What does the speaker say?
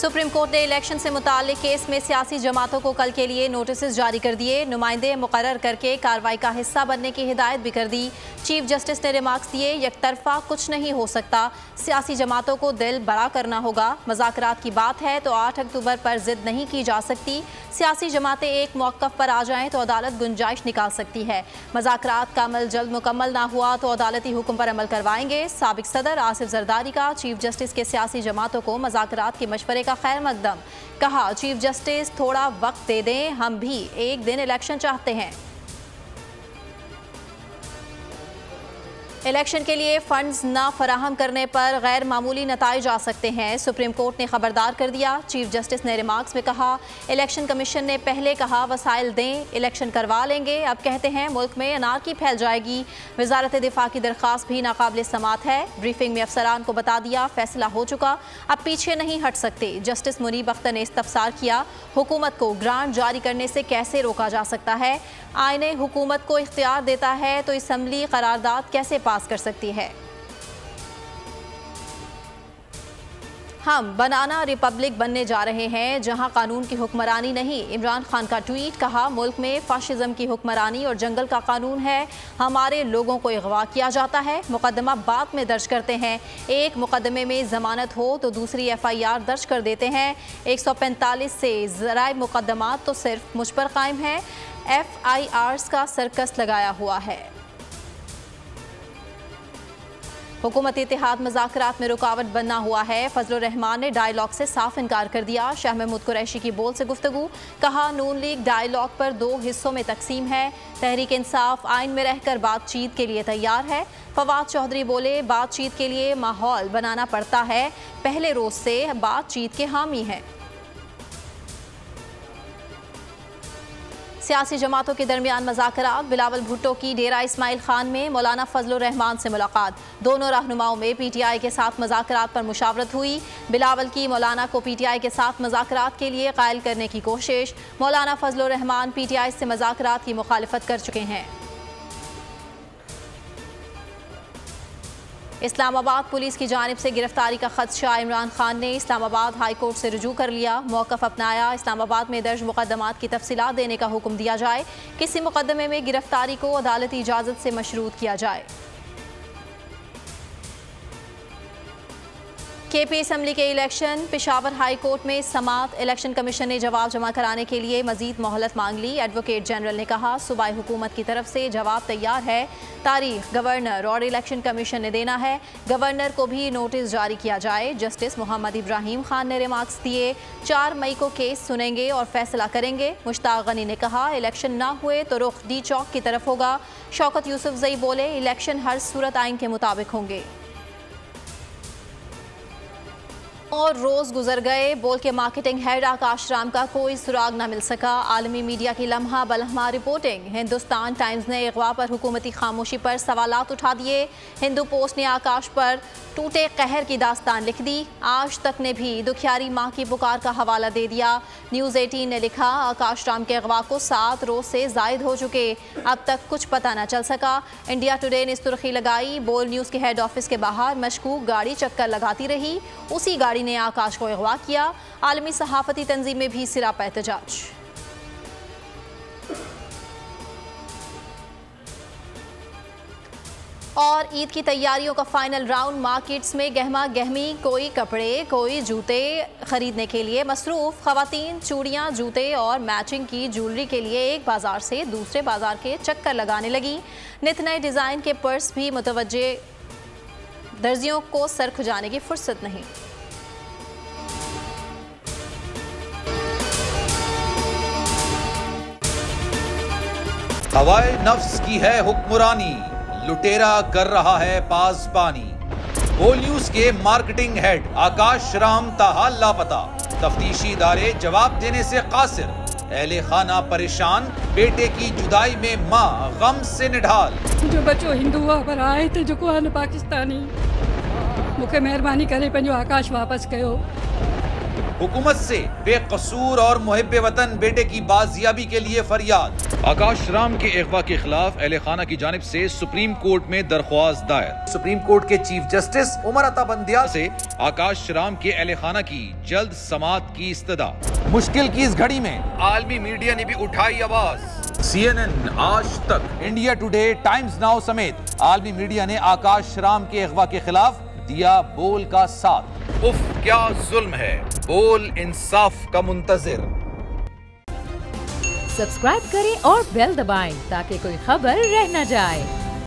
Supreme court ने election से मुताल्लिक case में सियासी जमातों को कल के लिए नोटिस जारी कर दिए। नुमाइंदे मुकर्रर करके कार्रवाई का हिस्सा बनने की हिदायत भी कर दी। चीफ जस्टिस ने रिमार्क्स दिए, यकतरफा कुछ नहीं हो सकता, सियासी जमातों को दिल बड़ा करना होगा। मज़ाकरात की बात है तो 8 अक्टूबर पर जिद नहीं की जा सकती। सियासी जमातें एक मौक़िफ़ पर आ जाएं तो अदालत गुंजाइश निकाल सकती है। मज़ाकरात का अमल जल्द मुकम्मल ना हुआ तो अदालती हुक्म पर अमल करवाएंगे। साबिक सदर आसिफ जरदारी का चीफ जस्टिस के सियासी जमातों को मज़ाकरात के मशवरे का खैर मकदम। कहा, चीफ जस्टिस थोड़ा वक्त दे दें, हम भी एक दिन इलेक्शन चाहते हैं। इलेक्शन के लिए फंड्स न फराहम करने पर गैर मामूली नताइज आ सकते हैं। सुप्रीम कोर्ट ने खबरदार कर दिया। चीफ जस्टिस ने रिमार्क्स में कहा, इलेक्शन कमीशन ने पहले कहा वसाइल दें, इलेक्शन करवा लेंगे, अब कहते हैं मुल्क में अनारकी फैल जाएगी। वजारत दिफा की दरख्वास्त भी नाकाबिल समात है। ब्रीफिंग में अफसरान को बता दिया फैसला हो चुका, अब पीछे नहीं हट सकते। जस्टिस मुनीब अख्तर ने इस्तफसार किया, हुकूमत को ग्रांट जारी करने से कैसे रोका जा सकता है? आईने हुकूमत को इख्तियार देता है तो असम्बली करारदाद कैसे पास कर सकती है? हम बनाना रिपब्लिक बनने जा रहे हैं जहां कानून की हुक्मरानी नहीं। इमरान खान का ट्वीट। कहा, मुल्क में फाशिज्म की हुक्मरानी और जंगल का कानून है। हमारे लोगों को अगवा किया जाता है, मुकदमा बाद में दर्ज करते हैं। एक मुकदमे में जमानत हो तो दूसरी FIR दर्ज कर देते हैं। 145 से ज़राए मुकदमात तो सिर्फ मुझ पर कायम है। FIRs का सर्कस लगाया हुआ है। हुकूमती इत्तेहाद मज़ाकरात में रुकावट बनना हुआ है। फजलुर रहमान ने डायलॉग से साफ इनकार कर दिया। शाह महमूद कुरैशी की बोल से गुफ्तगू। कहा, नून लीग डायलॉग पर 2 हिस्सों में तकसीम है। तहरीक इंसाफ आइन में रहकर बातचीत के लिए तैयार है। फवाद चौधरी बोले, बातचीत के लिए माहौल बनाना पड़ता है, पहले रोज से बातचीत के हामी हैं। सियासी जमातों के दरमियान मज़ाकरात। बिलावल भुट्टो की डेरा इस्माइल खान में मौलाना फजलुर रहमान से मुलाकात। दोनों रहनुमाओं में PTI के साथ मज़ाकरात पर मुशावरत हुई। बिलावल की मौलाना को PTI के साथ मज़ाकरात के लिए कायल करने की कोशिश। मौलाना फजलुर रहमान PTI से मज़ाकरात की मुखालिफत कर चुके हैं। इस्लामाबाद पुलिस की जानिब से गिरफ्तारी का खदशा। इमरान खान ने इस्लामाबाद हाई कोर्ट से रुजू कर लिया, मौक़िफ़ अपनाया। इस्लामाबाद में दर्ज मुकदमात की तफसीलात देने का हुक्म दिया जाए। किसी मुकदमे में गिरफ्तारी को अदालती इजाज़त से मशरूत किया जाए। KP असम्बली के इलेक्शन। पेशावर हाई कोर्ट में समात। इलेक्शन कमीशन ने जवाब जमा कराने के लिए मजीद मोहलत मांग ली। एडवोकेट जनरल ने कहा, सूबाई हुकूमत की तरफ से जवाब तैयार है, तारीख गवर्नर और इलेक्शन कमीशन ने देना है। गवर्नर को भी नोटिस जारी किया जाए। जस्टिस मोहम्मद इब्राहिम खान ने रिमार्क्स दिए, 4 मई को केस सुनेंगे और फैसला करेंगे। मुश्ताक गनी ने कहा, इलेक्शन ना हुए तो रुख D चौक की तरफ होगा। शौकत यूसुफजई बोले, इलेक्शन हर सूरत आइन के मुताबिक होंगे। और रोज गुजर गए, बोल के मार्केटिंग हेड आकाश राम का कोई सुराग न मिल सका। आलमी मीडिया की लम्हा बलम्हा रिपोर्टिंग। हिंदुस्तान टाइम्स ने अगवा पर हुकूमती खामोशी पर सवालात उठा दिए। हिंदू पोस्ट ने आकाश पर टूटे कहर की दास्तान लिख दी। आज तक ने भी दुखियारी माँ की पुकार का हवाला दे दिया। न्यूज़ 18 ने लिखा, आकाश राम के अगवा को 7 रोज से जायद हो चुके, अब तक कुछ पता न चल सका। इंडिया टुडे ने सुर्खी लगाई, बोल न्यूज़ के हेड ऑफिस के बाहर मशकूक गाड़ी चक्कर लगाती रही, उसी गाड़ी ने आकाश को अगवा किया। आलमी सहाफती तंजीमें भी सिरा पर एहतजाज। और ईद की तैयारियों का फाइनल राउंड। मार्केट्स में गहमा गहमी, कोई कपड़े कोई जूते खरीदने के लिए मसरूफ। खवातीन चूड़ियाँ, जूते और मैचिंग की ज्वेलरी के लिए एक बाजार से दूसरे बाजार के चक्कर लगाने लगी। नित नए डिज़ाइन के पर्स भी मुतवज्जे, दर्जियों को सर खुजाने की फुर्सत नहीं। हवाए नफ्स की है हुक्मरानी, लुटेरा कर रहा है पासबानी। बोल न्यूज के मार्केटिंग हेड आकाश राम ताहा लापता। तफ्तीशी इदारे जवाब देने से कासिर। अहले खाना परेशान, बेटे की जुदाई में माँ गम से निढाल। जो बच्चो हिंदू पर आए थे जो को पाकिस्तानी, मुखे मेहरबानी करे पंहिंजो आकाश वापस कयो। हुकूमत से बेकसूर और मुहिब्बे वतन बेटे की बाजियाबी के लिए फरियाद। आकाश राम के अगवा के खिलाफ अहले खाना की जानिब से सुप्रीम कोर्ट में दरख्वास्त दायर। सुप्रीम कोर्ट के चीफ जस्टिस उमर अता बंदियाल से आकाश राम के अहले खाना की जल्द समाअत की इस्तदा। मुश्किल की इस घड़ी में आलमी मीडिया ने भी उठाई आवाज। CNN, आज तक, इंडिया टुडे, टाइम्स नाउ समेत आलमी मीडिया ने आकाश राम के अगवा के खिलाफ दिया बोल का साथ। उफ क्या जुल्म है, बोल इंसाफ का मुंतजिर। सब्सक्राइब करें और बेल दबाएं ताकि कोई खबर रह न जाए।